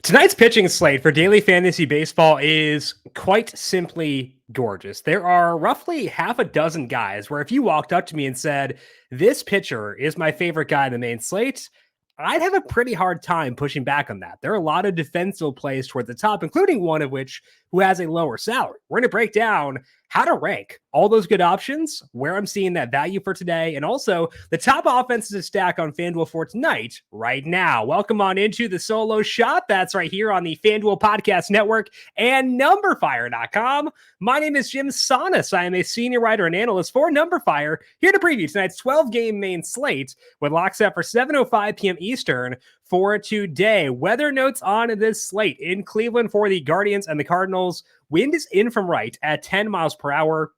Tonight's pitching slate for daily fantasy baseball is quite simply gorgeous. There are roughly half a dozen guys where if you walked up to me and said, "This pitcher is my favorite guy in the main slate," I'd have a pretty hard time pushing back on that. There are a lot of defensive plays toward the top, including one of which who has a lower salary. We're going to break down how to rank all those good options, where I'm seeing that value for today, and also the top offenses to stack on FanDuel for tonight right now. Welcome on into the solo shot. That's right here on the FanDuel Podcast Network and numberFire.com. My name is Jim Sanas. I am a senior writer and analyst for numberFire, here to preview tonight's 12-game main slate with locks up for 7:05 p.m. Eastern for today. Weather notes on this slate in Cleveland for the Guardians and the Cardinals. Wind is in from right at 10 miles per hour.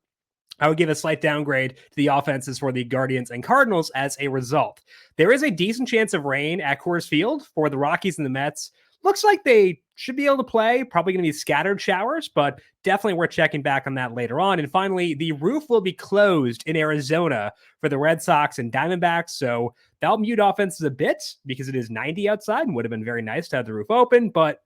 I would give a slight downgrade to the offenses for the Guardians and Cardinals as a result. There is a decent chance of rain at Coors Field for the Rockies and the Mets. Looks like they should be able to play. Probably going to be scattered showers, but definitely worth checking back on that later on. And finally, the roof will be closed in Arizona for the Red Sox and Diamondbacks. So that'll mute offenses a bit because it is 90 outside and would have been very nice to have the roof open, but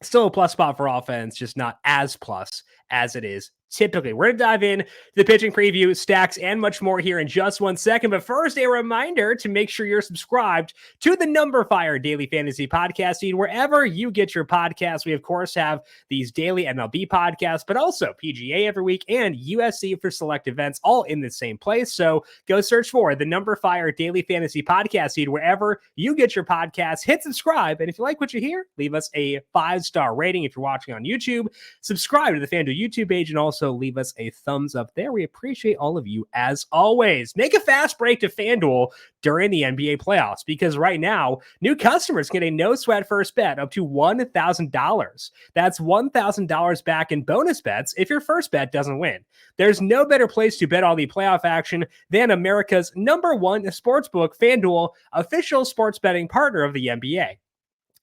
still a plus spot for offense, just not as plus as it is typically. We're going to dive in to the pitching preview, stacks, and much more here in just 1 second. But first, a reminder to make sure you're subscribed to the numberFire Daily Fantasy Podcast feed wherever you get your podcasts. We, of course, have these daily MLB podcasts, but also PGA every week and USC for select events, all in the same place. So go search for the numberFire Daily Fantasy Podcast feed wherever you get your podcasts. Hit subscribe. And if you like what you hear, leave us a 5-star rating if you're watching on YouTube. Subscribe to the FanDuel YouTube page and also leave us a thumbs up there. We appreciate all of you as always. Make a fast break to FanDuel during the NBA playoffs because right now, new customers get a no sweat first bet up to $1,000. That's $1,000 back in bonus bets if your first bet doesn't win. There's no better place to bet all the playoff action than America's #1 sportsbook, FanDuel, official sports betting partner of the NBA.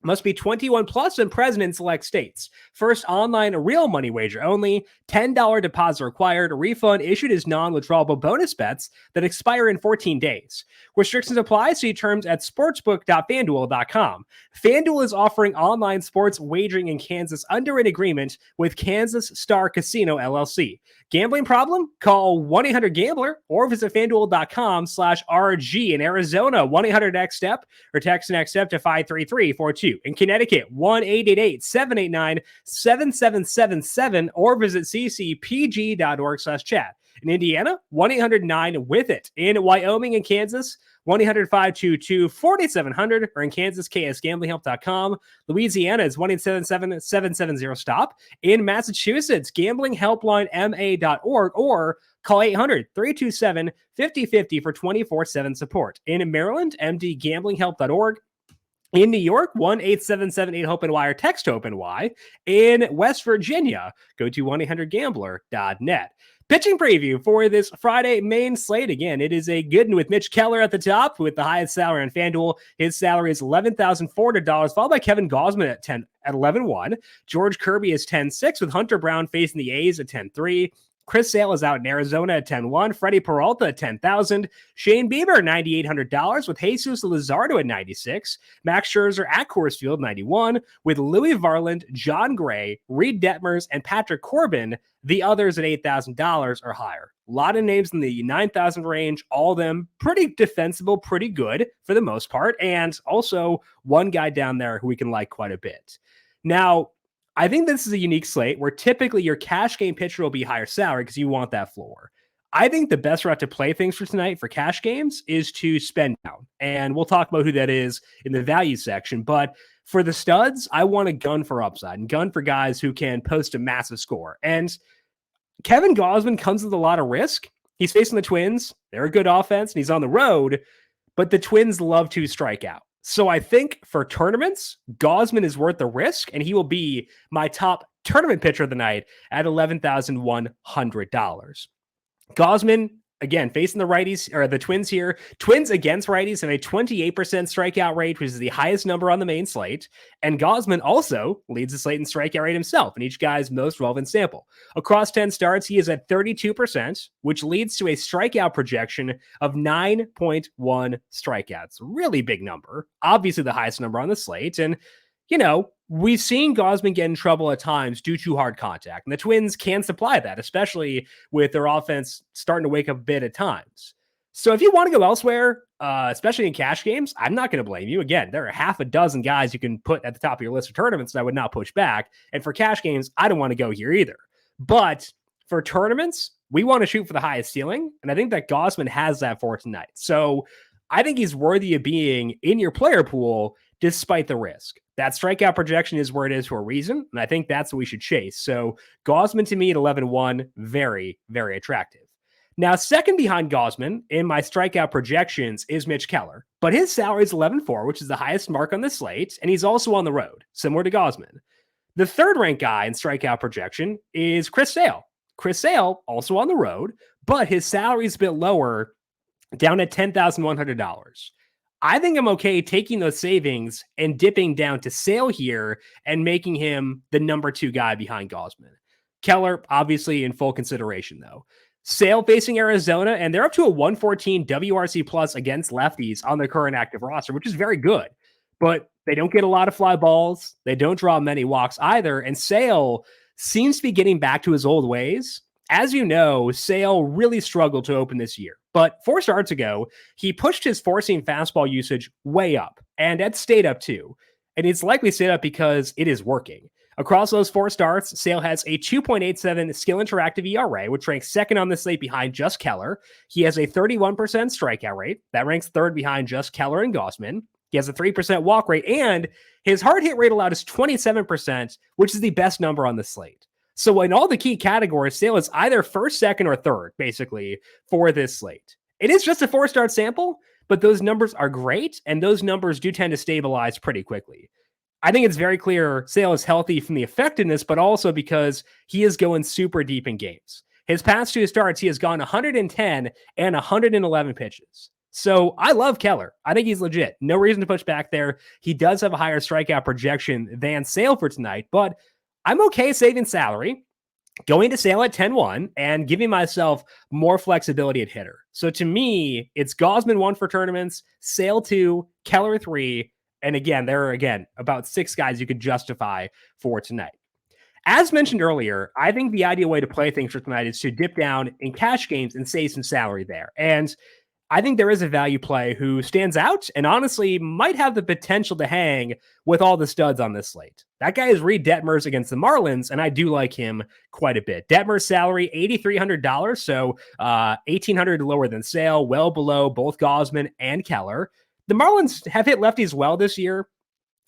Must be 21 plus and present in select states. First online real money wager only. $10 deposit required. Refund issued as non-withdrawable bonus bets that expire in 14 days. Restrictions apply. See terms at sportsbook.fanduel.com. FanDuel is offering online sports wagering in Kansas under an agreement with Kansas Star Casino LLC. Gambling problem? Call 1-800-GAMBLER or visit fanduel.com/RG. In Arizona, 1-800-NEXT-STEP or text NEXT STEP to 53342. In Connecticut, 1-888-789-7777 or visit ccpg.org/chat. In Indiana, 1-800-9-WITH-IT. In Wyoming and Kansas, 1-800-522-4700 or in Kansas, ksgamblinghelp.com. Louisiana is 1-877-770-STOP. In Massachusetts, gamblinghelplinema.org or call 800-327-5050 for 24/7 support. In Maryland, mdgamblinghelp.org. In New York, 1-877-8-HOPE-NY or text HOPE-NY. In West Virginia, go to 1-800-GAMBLER.net. Pitching preview for this Friday main slate. Again, it is a good one with Mitch Keller at the top with the highest salary on FanDuel. His salary is $11,400, followed by Kevin Gausman at 11-1. George Kirby is 10-6 with Hunter Brown facing the A's at 10-3. Chris Sale is out in Arizona at 10-1. Freddie Peralta at 10,000. Shane Bieber, $9,800 with Jesus Luzardo at 96. Max Scherzer at Coors Field, 91. With Louis Varland, John Gray, Reed Detmers, and Patrick Corbin. The others at $8,000 or higher. A lot of names in the 9,000 range, all of them pretty defensible, pretty good for the most part. And also one guy down there who we can like quite a bit. Now, I think this is a unique slate where typically your cash game pitcher will be higher salary because you want that floor. I think the best route to play things for tonight for cash games is to spend down. And we'll talk about who that is in the value section. But for the studs, I want a gun for upside and gun for guys who can post a massive score. And Kevin Gausman comes with a lot of risk. He's facing the Twins. They're a good offense and he's on the road, but the Twins love to strike out. So I think for tournaments, Gausman is worth the risk, and he will be my top tournament pitcher of the night at $11,100. Gausman, again, facing the righties or the Twins here. Twins against righties have a 28% strikeout rate, which is the highest number on the main slate. And Gausman also leads the slate in strikeout rate himself in each guy's most relevant sample. Across 10 starts, he is at 32%, which leads to a strikeout projection of 9.1 strikeouts. Really big number. Obviously the highest number on the slate. And, you know, we've seen Gosman get in trouble at times due to hard contact, and the Twins can supply that, especially with their offense starting to wake up a bit at times. So if you want to go elsewhere, especially in cash games, I'm not going to blame you. Again, there are half a dozen guys you can put at the top of your list of tournaments that I would not push back. And for cash games, I don't want to go here either. But for tournaments, we want to shoot for the highest ceiling, and I think that Gosman has that for tonight. So I think he's worthy of being in your player pool despite the risk. That strikeout projection is where it is for a reason, and I think that's what we should chase. So Gosman to me at 11-1, very, very attractive. Now, second behind Gosman in my strikeout projections is Mitch Keller, but his salary is 11-4, which is the highest mark on the slate, and he's also on the road, similar to Gosman. The third ranked guy in strikeout projection is Chris Sale. Chris Sale, also on the road, but his salary is a bit lower, down at $10,100. I think I'm okay taking those savings and dipping down to Sale here and making him the number 2 guy behind Gosman. Keller, obviously in full consideration, though. Sale facing Arizona, and they're up to a 114 WRC plus against lefties on their current active roster, which is very good. But they don't get a lot of fly balls. They don't draw many walks either. And Sale seems to be getting back to his old ways. As you know, Sale really struggled to open this year. But 4 starts ago, he pushed his four-seam fastball usage way up. And it stayed up too. And it's likely stayed up because it is working. Across those 4 starts, Sale has a 2.87 skill interactive ERA, which ranks second on the slate behind just Keller. He has a 31% strikeout rate. That ranks third behind just Keller and Gosman. He has a 3% walk rate, and his hard hit rate allowed is 27%, which is the best number on the slate. So in all the key categories, Sale is either first, second, or third, basically, for this slate. It is just a 4-start sample, but those numbers are great, and those numbers do tend to stabilize pretty quickly. I think it's very clear Sale is healthy from the effectiveness, but also because he is going super deep in games. His past 2 starts, he has gone 110 and 111 pitches. So I love Keller. I think he's legit. No reason to push back there. He does have a higher strikeout projection than Sale for tonight, but I'm okay saving salary, going to Sale at 10-1, and giving myself more flexibility at hitter. So to me, it's Gosman 1 for tournaments, Sale 2, Keller 3, and again, there are about 6 guys you could justify for tonight. As mentioned earlier, I think the ideal way to play things for tonight is to dip down in cash games and save some salary there. And I think there is a value play who stands out and honestly might have the potential to hang with all the studs on this slate. That guy is Reed Detmers against the Marlins, and I do like him quite a bit. Detmers' salary, $8,300, so $1,800 lower than Sale, well below both Gosman and Keller. The Marlins have hit lefties well this year.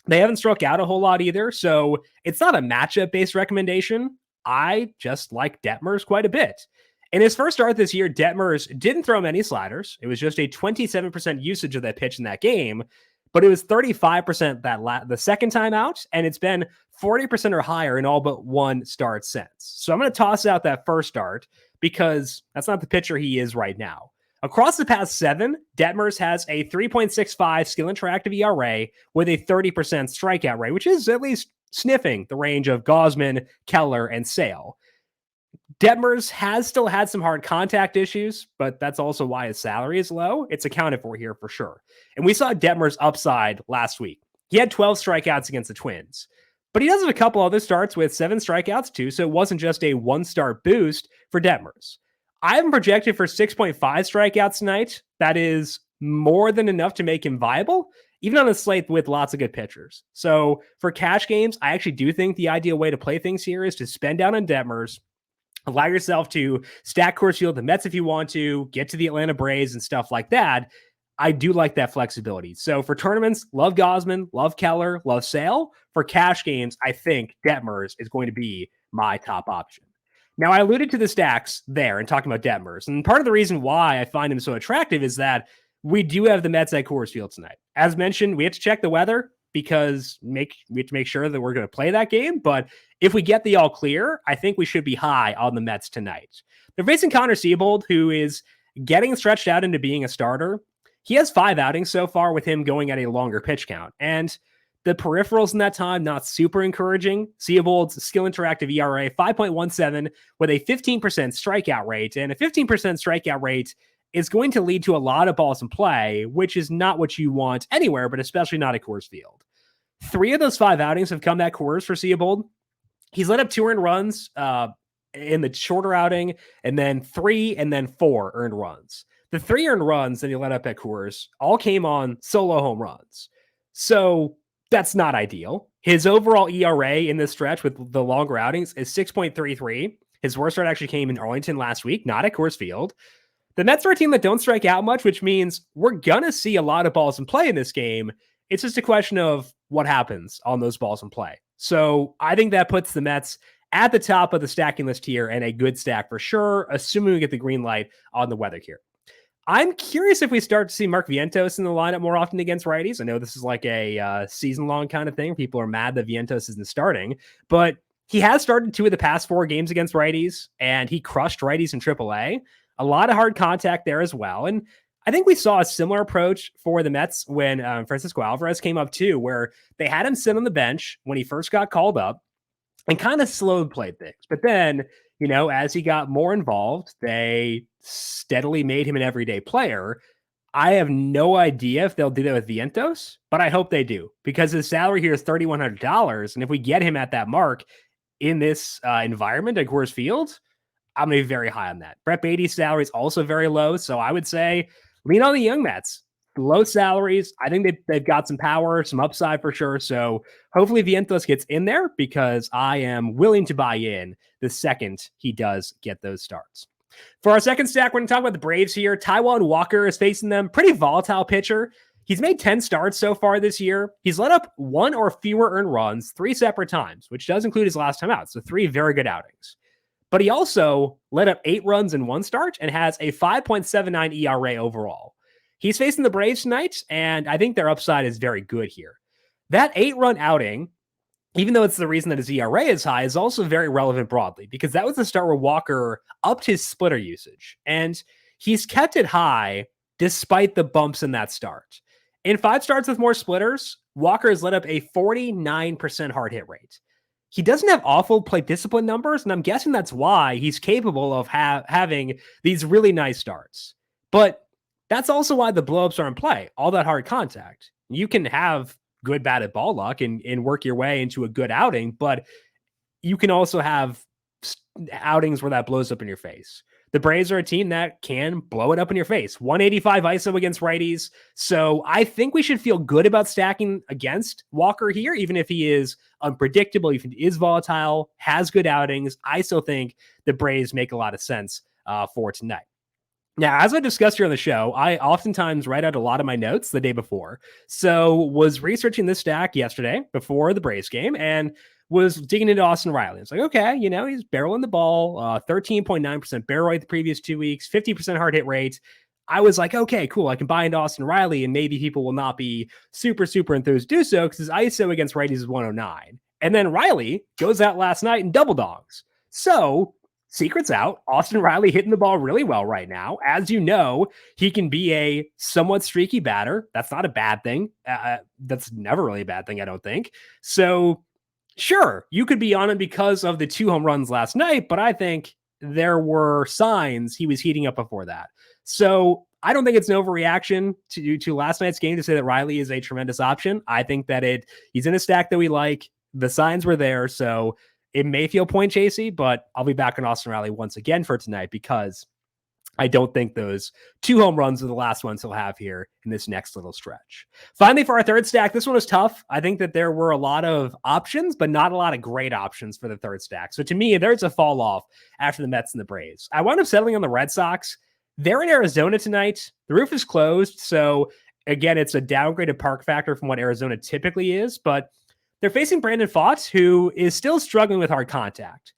They haven't struck out a whole lot either, so it's not a matchup-based recommendation. I just like Detmers quite a bit. In his first start this year, Detmers didn't throw many sliders. It was just a 27% usage of that pitch in that game, but it was 35% the second time out, and it's been 40% or higher in all but 1 start since. So I'm going to toss out that first start because that's not the pitcher he is right now. Across the past 7, Detmers has a 3.65 skill interactive ERA with a 30% strikeout rate, which is at least sniffing the range of Gosman, Keller, and Sale. Detmers has still had some hard contact issues, but that's also why his salary is low. It's accounted for here for sure. And we saw Detmers' upside last week. He had 12 strikeouts against the Twins, but he does have a couple other starts with 7 strikeouts too, so it wasn't just a 1-start boost for Detmers. I have him projected for 6.5 strikeouts tonight. That is more than enough to make him viable, even on a slate with lots of good pitchers. So for cash games, I actually do think the ideal way to play things here is to spend down on Detmers, allow yourself to stack Coors Field, the Mets if you want to, get to the Atlanta Braves and stuff like that. I do like that flexibility. So for tournaments, love Gosman, love Keller, love Sale. For cash games, I think Detmers is going to be my top option. Now, I alluded to the stacks there and talking about Detmers, and part of the reason why I find him so attractive is that we do have the Mets at Coors Field tonight. As mentioned, we have to check the weather because we have to make sure that we're going to play that game, but if we get the all clear, I think we should be high on the Mets tonight. They're facing Connor Siebold, who is getting stretched out into being a starter. He has 5 outings so far with him going at a longer pitch count, and the peripherals in that time, not super encouraging. Siebold's skill interactive ERA, 5.17 with a 15% strikeout rate. And a 15% strikeout rate is going to lead to a lot of balls in play, which is not what you want anywhere, but especially not at Coors Field. 3 of those 5 outings have come at Coors for Seabold. He's let up 2 earned runs in the shorter outing, and then 3 and then 4 earned runs. The 3 earned runs that he let up at Coors all came on solo home runs. So that's not ideal. His overall ERA in this stretch with the longer outings is 6.33. His worst start actually came in Arlington last week, not at Coors Field. The Mets are a team that don't strike out much, which means we're going to see a lot of balls in play in this game. It's just a question of what happens on those balls in play. So I think that puts the Mets at the top of the stacking list here, and a good stack for sure, assuming we get the green light on the weather here. I'm curious if we start to see Mark Vientos in the lineup more often against righties. I know this is like a season-long kind of thing. People are mad that Vientos isn't starting, but he has started 2 of the past 4 games against righties, and he crushed righties in AAA. A lot of hard contact there as well. And I think we saw a similar approach for the Mets when Francisco Alvarez came up too, where they had him sit on the bench when he first got called up and kind of slowed played things. But then, as he got more involved, they steadily made him an everyday player. I have no idea if they'll do that with Vientos, but I hope they do, because his salary here is $3,100. And if we get him at that mark in this environment at Coors Field, I'm going to be very high on that. Brett Beatty's salary is also very low, so I would say lean on the young Mets. Low salaries. I think they've got some power, some upside for sure. So hopefully Vientos gets in there, because I am willing to buy in the second he does get those starts. For our second stack, we're going to talk about the Braves here. Taijuan Walker is facing them. Pretty volatile pitcher. He's made 10 starts so far this year. He's let up 1 or fewer earned runs 3 separate times, which does include his last time out. So 3 very good outings. But he also let up 8 runs in 1 start and has a 5.79 ERA overall. He's facing the Braves tonight, and I think their upside is very good here. That 8-run outing, even though it's the reason that his ERA is high, is also very relevant broadly, because that was the start where Walker upped his splitter usage, and he's kept it high despite the bumps in that start. In 5 starts with more splitters, Walker has let up a 49% hard hit rate. He doesn't have awful plate discipline numbers, and I'm guessing that's why he's capable of having these really nice starts. But that's also why the blowups are in play, all that hard contact. You can have good batted ball luck and work your way into a good outing, but you can also have outings where that blows up in your face. The Braves are a team that can blow it up in your face. 185 ISO against righties. So I think we should feel good about stacking against Walker here, even if he is unpredictable, even if he is volatile, has good outings. I still think the Braves make a lot of sense for tonight. Now, as I discussed here on the show, I oftentimes write out a lot of my notes the day before. So was researching this stack yesterday before the Braves game and was digging into Austin Riley. It's like, okay, he's barreling the ball, 13.9% barrel rate the previous 2 weeks, 50% hard hit rate. I was like, okay, cool. I can buy into Austin Riley, and maybe people will not be super enthused to do so because his ISO against righties is 109. And then Riley goes out last night and double dogs. So secret's out. Austin Riley hitting the ball really well right now. As you know, he can be a somewhat streaky batter. That's not a bad thing. That's never really a bad thing, I don't think. So sure, you could be on him because of the 2 home runs last night, but I think there were signs he was heating up before that. So I don't think it's an overreaction to last night's game to say that Riley is a tremendous option. I think that he's in a stack that we like. The signs were there, so it may feel point chasey, but I'll be back on Austin Riley once again for tonight, because I don't think those 2 home runs are the last ones he'll have here in this next little stretch. Finally, for our third stack, this one was tough. I think that there were a lot of options, but not a lot of great options for the third stack. So to me, there's a fall off after the Mets and the Braves. I wound up settling on the Red Sox. They're in Arizona tonight. The roof is closed. So again, it's a downgraded park factor from what Arizona typically is, but they're facing Brandon Pfaadt, who is still struggling with hard contact.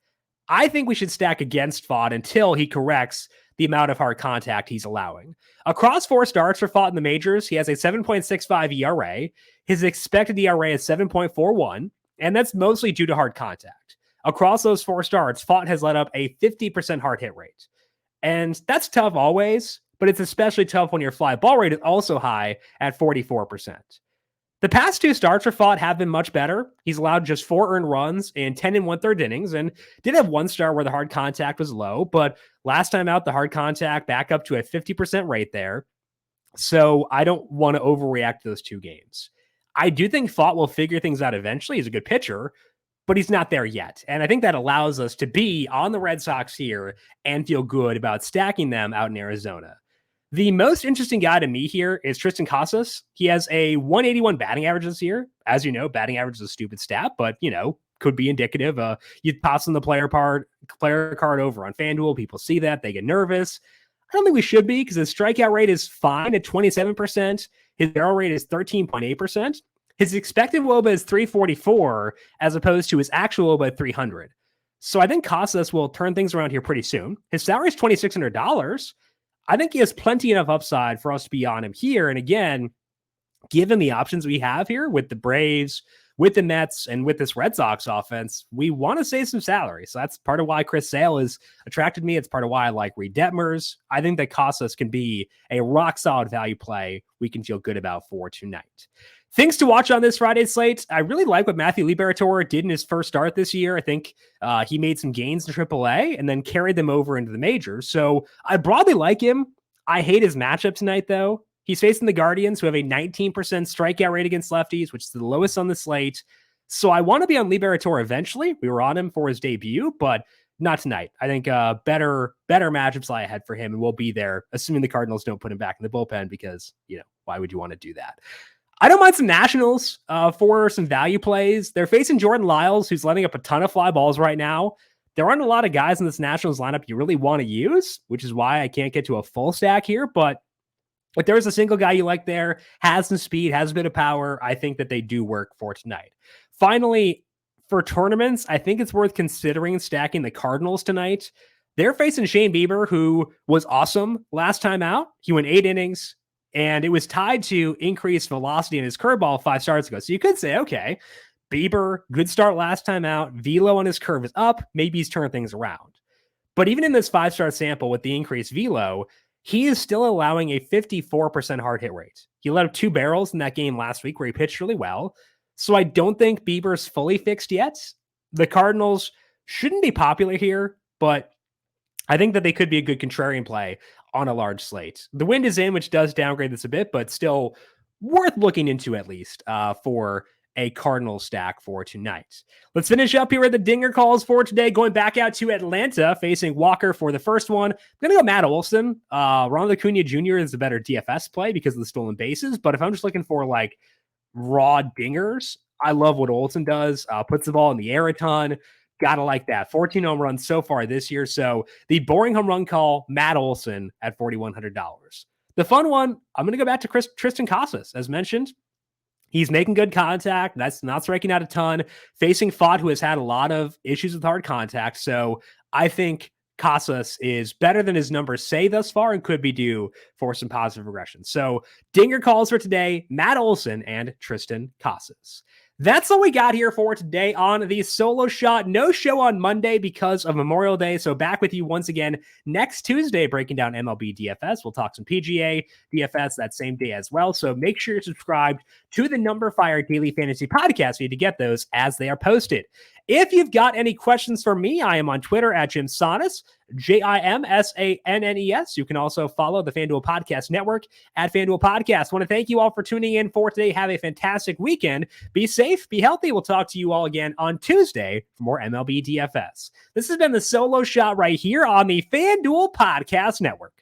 I think we should stack against Pfaadt until he corrects the amount of hard contact he's allowing. Across 4 starts for Pfaadt in the majors, he has a 7.65 ERA. His expected ERA is 7.41, and that's mostly due to hard contact. Across those 4 starts, Pfaadt has let up a 50% hard hit rate. And that's tough always, but it's especially tough when your fly ball rate is also high at 44%. The past 2 starts for Pfaadt have been much better. He's allowed just 4 earned runs in 10 1/3 innings, and did have 1 start where the hard contact was low, but last time out, the hard contact back up to a 50% rate there. So I don't want to overreact to those 2 games. I do think Fott will figure things out eventually. He's a good pitcher, but he's not there yet. And I think that allows us to be on the Red Sox here and feel good about stacking them out in Arizona. The most interesting guy to me here is Tristan Casas. He has a 181 batting average this year. As you know, batting average is a stupid stat, but could be indicative. You toss in the player card over on FanDuel. People see that, they get nervous. I don't think we should be, because his strikeout rate is fine at 27%. His barrel rate is 13.8%. His expected WOBA is 344 as opposed to his actual WOBA at 300. So I think Casas will turn things around here pretty soon. His salary is $2,600. I think he has plenty enough upside for us to be on him here. And again, given the options we have here with the Braves, with the Mets, and with this Red Sox offense, we want to save some salary. So that's part of why Chris Sale has attracted me. It's part of why I like Reed Detmers. I think that Casas can be a rock-solid value play we can feel good about for tonight. Things to watch on this Friday slate. I really like what Matthew Liberatore did in his first start this year. I think he made some gains in AAA and then carried them over into the majors. So I broadly like him. I hate his matchup tonight, though. He's facing the Guardians, who have a 19% strikeout rate against lefties, which is the lowest on the slate. So I want to be on Liberatore eventually. We were on him for his debut, but not tonight. I think better matchups lie ahead for him, and we'll be there, assuming the Cardinals don't put him back in the bullpen, because, why would you want to do that? I don't mind some Nationals for some value plays. They're facing Jordan Lyles, who's letting up a ton of fly balls right now. There aren't a lot of guys in this Nationals lineup you really want to use, which is why I can't get to a full stack here. But if there's a single guy you like there, has some speed, has a bit of power, I think that they do work for tonight. Finally, for tournaments, I think it's worth considering stacking the Cardinals tonight. They're facing Shane Bieber, who was awesome last time out. He went 8 innings, and it was tied to increased velocity in his curveball 5 starts ago. So you could say, okay, Bieber, good start last time out. Velo on his curve is up. Maybe he's turned things around. But even in this 5-star sample with the increased velo, he is still allowing a 54% hard hit rate. He let up 2 barrels in that game last week where he pitched really well. So I don't think Bieber's fully fixed yet. The Cardinals shouldn't be popular here, but I think that they could be a good contrarian play on a large slate. The wind is in, which does downgrade this a bit, but still worth looking into at least for a Cardinal stack for tonight. Let's finish up here with the dinger calls for today. Going back out to Atlanta, facing Walker for the first one. I'm going to go Matt Olson. Ronald Acuna Jr. is a better DFS play because of the stolen bases. But if I'm just looking for like raw dingers, I love what Olson does. Puts the ball in the air a ton. Gotta like that. 14 home runs so far this year. So the boring home run call, Matt Olson at $4,100. The fun one, I'm going to go back to Tristan Casas. As mentioned, he's making good contact. That's not striking out a ton. Facing Fott, who has had a lot of issues with hard contact. So I think Casas is better than his numbers say thus far and could be due for some positive regression. So dinger calls for today, Matt Olson and Tristan Casas. That's all we got here for today on the Solo Shot. No show on Monday because of Memorial Day. So back with you once again next Tuesday, breaking down MLB DFS. We'll talk some PGA DFS that same day as well. So make sure you're subscribed to the numberFire Daily Fantasy Podcast feed to get those as they are posted. If you've got any questions for me, I am on Twitter at Jim Sannes, JIMSANNES. You can also follow the FanDuel Podcast Network at FanDuel Podcast. I want to thank you all for tuning in for today. Have a fantastic weekend. Be safe, be healthy. We'll talk to you all again on Tuesday for more MLB DFS. This has been the Solo Shot right here on the FanDuel Podcast Network.